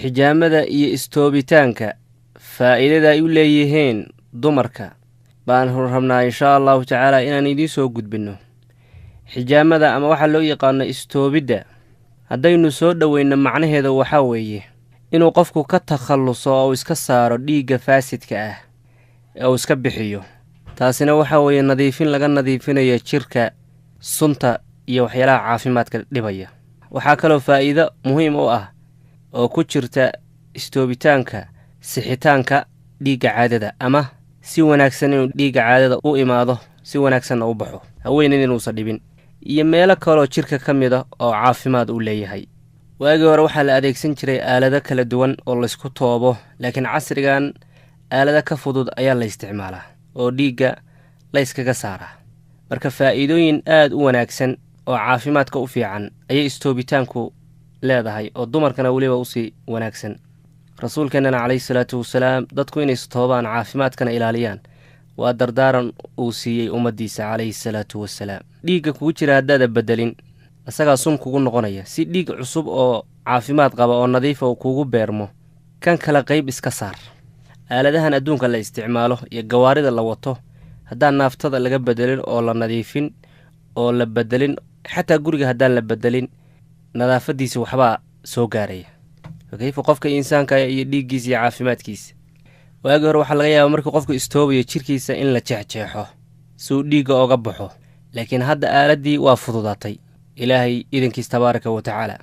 xijaamada iyo istoobitaanka faa'iidada ay u leeyihiin dumarka baan rabnaa insha allahu tacaala inaan idiin soo gudbinno. xijaamada ama waxaa loo yaqaano istoobidda haddaynu soo dhoweyno macnaheeda waxaa weeye inuu qofku ka takhalluso oo iska saaro dhiigga faasidka ah ee uu iska bixiyo. taasina waxaa weeye nadiifin laga nadiifinayo jirka sunta iyo waxyaalaha caafimaadka dhibaya. waxaa kaloo faa'iido muhiim u ah oo ku jirta istoobitaanka sixitaanka dhiigga caadada ama si wanaagsan inuu dhiigga caadada u imaado si wanaagsanna u baxo haweenaydii inuusan dhibin iyo meelo kaloo jirka ka mid ah oo caafimaad u leeyahay. waagii hore waxaa la adeegsan jiray aalado kala duwan oo laysku toobo laakiin casrigan aalado ka fudud ayaa la isticmaalaa oo dhiigga la yskaga saaraa. marka faa'iidooyin aad u wanaagsan oo caafimaadka u fiican ayay istoobitaanku leedahay oo dumarkana weliba usii wanaagsan. rasuulkeennana calayhi salaatu wasalaam dadku inay istoobaan caafimaadkana ilaaliyaan waa dardaaran uu siiyey ummaddiisa calayhi salaatu wasalaam. dhiigga kugu jira haddaada beddelin isagaa sun kugu noqonaya. si dhiig cusub oo caafimaad qaba oo nadiifa uu kugu beermo kan kale qayb iska saar. aaladahan adduunka la isticmaalo iyo gawaarida la wato haddaan naaftada laga beddelin oo la nadiifin oo la beddelin xataa guriga haddaan la beddelin nadaafaddiisa waxbaa soo gaaraya. kayfa qofka insaanka iyo dhiiggiisa iyo caafimaadkiisa. waagii hore waxaa laga yaabaa markii qofku istoobayo jirkiisa in la jeexjeexo si uu dhiigga oga baxo laakiin hadda aaladdii waa fududaatay ilaahay idankiis tabaaraka wa tacaala.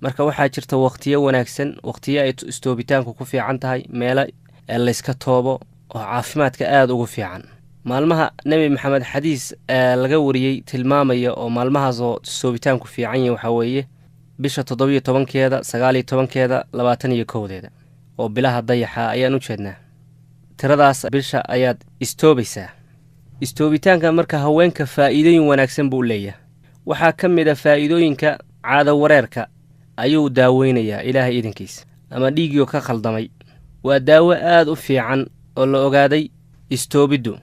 marka waxaa jirta wakhtiyo wanaagsan wakhtiyo ay istoobitaanku ku fiican tahay meelo layska toobo oo caafimaadka aad ugu fiican. maalmaha nebi maxamed xadiis laga wariyey tilmaamaya oo maalmahaasoo istoobitaanku fiican yahay waxaa weeye bisha 17keeda 19keeda 21 oo bilaha dayaxa ayaan u jeednaa. tiradaas bisha ayaad istoobaysaa. istoobitaanka marka haweenka faa'iidooyin wanaagsan buu leeyahay. waxaa ka mid a faa'iidooyinka caado wareerka ayuu daaweynayaa ilaahay idankiisa ama dhiiggii ka khaldamay. waa daawo aad u fiican oo la ogaaday istoobiddu.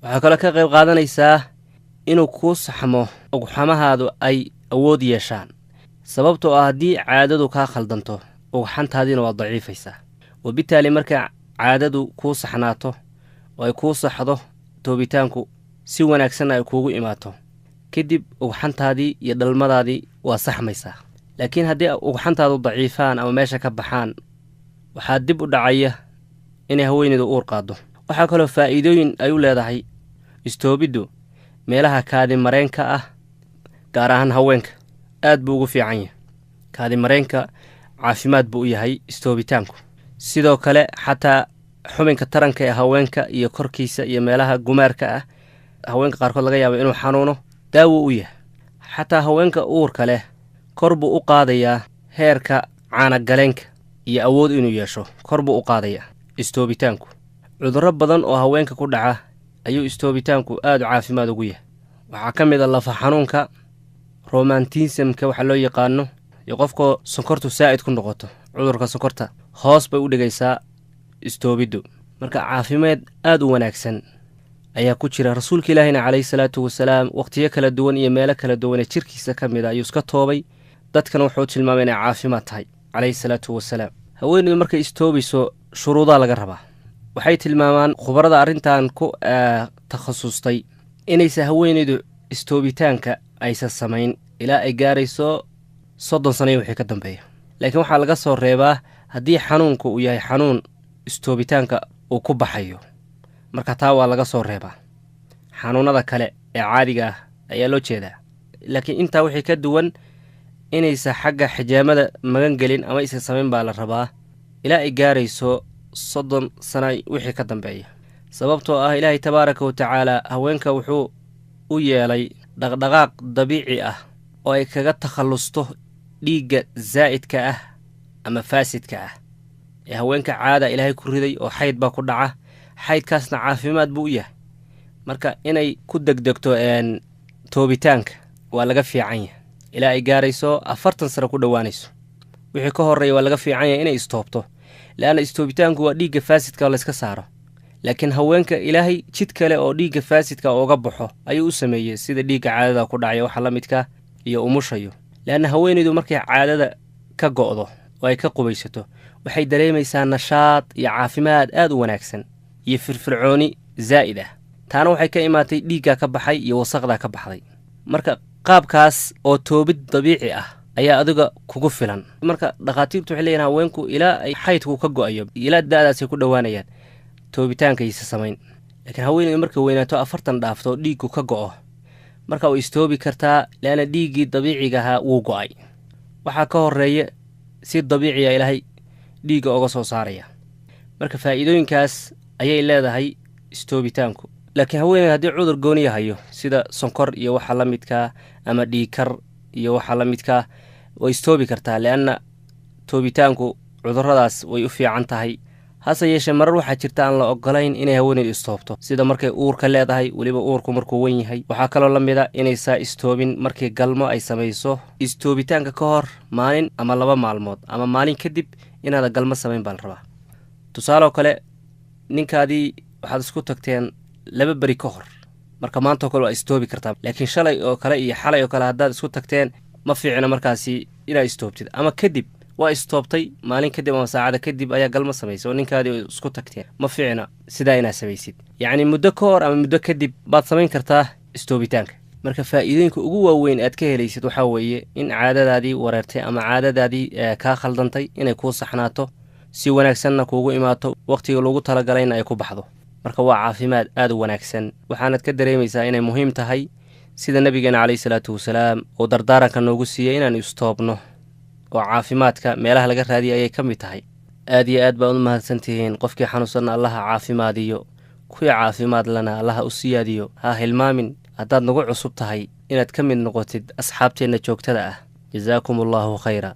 waxaa kaloo ka qayb qaadanaysaa inuu kuu saxmo ugxamahaadu ay awood yeeshaan sababtoo ah haddii caadadu kaa khaldanto ugxantaadiina waa daciifaysaa. wabitaali marka caadadu kuu saxnaato oo ay kuu saxdo toobitaanku si wanaagsanna ay kuugu imaato kadib ugxantaadii iyo dhalmadaadii waa saxmaysaa. laakiin haddii ugxantaadu daciifaan ama meesha ka baxaan waxaa dib u dhacaya inay haweenaydu uur qaaddo. waxaa kaloo faa'iidooyin ay u leedahay istoobiddu meelaha kaadimareenka ah gaar ahaan haweenka aad buu ugu fiican yahay. kaadimareenka caafimaad buu u yahay istoobitaanku. sidoo kale xataa xubinka taranka ee haweenka iyo korkiisa iyo meelaha gumaarka ah haweenka qaarkood laga yaabo inuu xanuuno daawo u yahay. xataa haweenka uurka leh kor buu u qaadayaa heerka caanagaleenka iyo awood inuu yeesho kor buu u qaadayaa istoobitaanku. cudurro badan oo haweenka ku dhaca ayuu istoobitaanku aad u caafimaad ugu yahay. waxaa ka mid a lafa xanuunka romantisimka waxa loo yaqaano iyo qofkoo sonkortu saa'id ku noqoto cudurka sonkorta hoos bay u dhigaysaa istoobiddu. marka caafimaad aad u wanaagsan ayaa ku jira. rasuulka ilaahina calayhi salaatu wasalaam wakhtiyo kala duwan iyo meelo kala duwan ee jirkiisa ka mid a ayuu iska toobay. dadkana wuxuu tilmaamay inay caafimaad tahay calayhi salaatu wasalaam. haweenaydu markay istoobayso shuruudaa laga rabaa. waxay tilmaamaan khubarada arrintan ku takhasustay inaysa haweenaydu istoobitaanka aysan samayn ilaa ay gaarayso 30 sano wixii ka dambeeya. laakiin waxaa laga soo reebaa haddii xanuunku uu yahay xanuun istoobitaanka uu ku baxayo marka taa waa laga soo reebaa. xanuunada kale ee caadiga ah ayaa loo jeedaa. laakiin intaa wixii ka duwan inaysa xagga xijaamada magan gelin ama aysan samayn baa la rabaa ilaa ay gaarayso 30 sano wixii ka dambeeya. sababtoo ah ilaahay tabaaraka wa tacaala haweenka wuxuu u yeelay dhaqdhaqaaq dabiici ah oo ay kaga takhallusto dhiigga zaa'idka ah ama faasidka ah ee haweenka caada ilaahay ku riday oo xayd baa ku dhaca. xaydkaasna caafimaad buu u yahay. marka inay ku degdegto toobitaanka waa laga fiican yahay ilaa ay gaarayso 40 sano ku dhowaanayso. wixii ka horreeya waa laga fiican yahay inay istoobto leanna istoobitaanku waa dhiigga faasidka oo layska saaro. laakiin haweenka ilaahay jid kale oo dhiigga faasidka ooga baxo ayuu u sameeyey sida dhiigga caadada ku dhacaya waxa la midka iyo umushayo. leanna haweenaydu markay caadada ka go'do oo ay ka qubaysato waxay dareemaysaa nashaad iyo caafimaad aad u wanaagsan iyo firfircooni zaa'id ah. taana waxay ka imaatay dhiiggaa ka baxay iyo wasaqdaa ka baxday. marka qaabkaas oo toobid dabiici ah ayaa adiga kugu filan. marka dhakhaatiirtu waxay leeyihiin haweenku ilaa ay xaydku ka go'ayo ilaa da'daasay ku dhowaanayaan toobitaankaysa samayn. laakiin haweeneydu markay weynaato 40 dhaafto dhiigku ka go'o marka way istoobi kartaa, leana dhiiggii dabiiciga ahaa wuu go'ay. waxaa ka horreeya si dabiiciya ilaahay dhiigga oga soo saaraya. marka faa'iidooyinkaas ayay leedahay istoobitaanku. laakiin haweeneyda haddii cudur gooniya hayo sida sonkor iyo waxa la midkaa ama dhiigkar iyo waxa la midkaa way istoobi kartaa, leanna toobitaanku cudurradaas way u fiican tahay. hase yeeshee marar waxaa jirta aan la ogolayn inay haweeneydu istoobto, sida markay uurka leedahay, weliba uurku markuu wen yahay. waxaa kaloo la mida inaysaa istoobin markii galmo ay samayso. istoobitaanka ka hor maalin ama 2 maalmood ama maalin kadib inaada galmo samayn baa la rabaa. tusaaloo kale ninkaadii waxaad isku tagteen 2 beri ka hor, marka maantao kale waa istoobi kartaa. laakiin shalay oo kale iyo xalay oo kale haddaad isku tagteen ma fiicna markaasi inaad istoobtid. ama kadib waa istoobtay maalin kadib ama saacada kadib ayaa galmo samaysay oo ninkaadii isku tagteen, ma fiicna sidaa inaad samaysid. yacni muddo ka hor ama muddo kadib baad samayn kartaa istoobitaanka. marka faa'iidooyinka ugu waaweyn aad ka helaysid waxaa weeye in caadadaadii wareertay ama caadadaadii kaa khaldantay inay kuu saxnaato, si wanaagsanna kuugu imaato, wakhtiga loogu talagalayna ay ku baxdo. marka waa caafimaad aad u wanaagsan. waxaanad ka dareemaysaa inay muhiim tahay sida nabigeena calayhi salaatu wasalaam oo dardaaranka noogu siiyey inaan istoobno, oo caafimaadka meelaha laga raadiyay ayay ka mid tahay. aad iyo aad baad u mahadsantihiin. qofkii xanuunsanna allaha caafimaadiyo, kuwii caafimaad lana allaha u siyaadiyo. ha hilmaamin haddaad nagu cusub tahay inaad ka mid noqotid asxaabteenna joogtada ah. jazaakum allaahu khayra.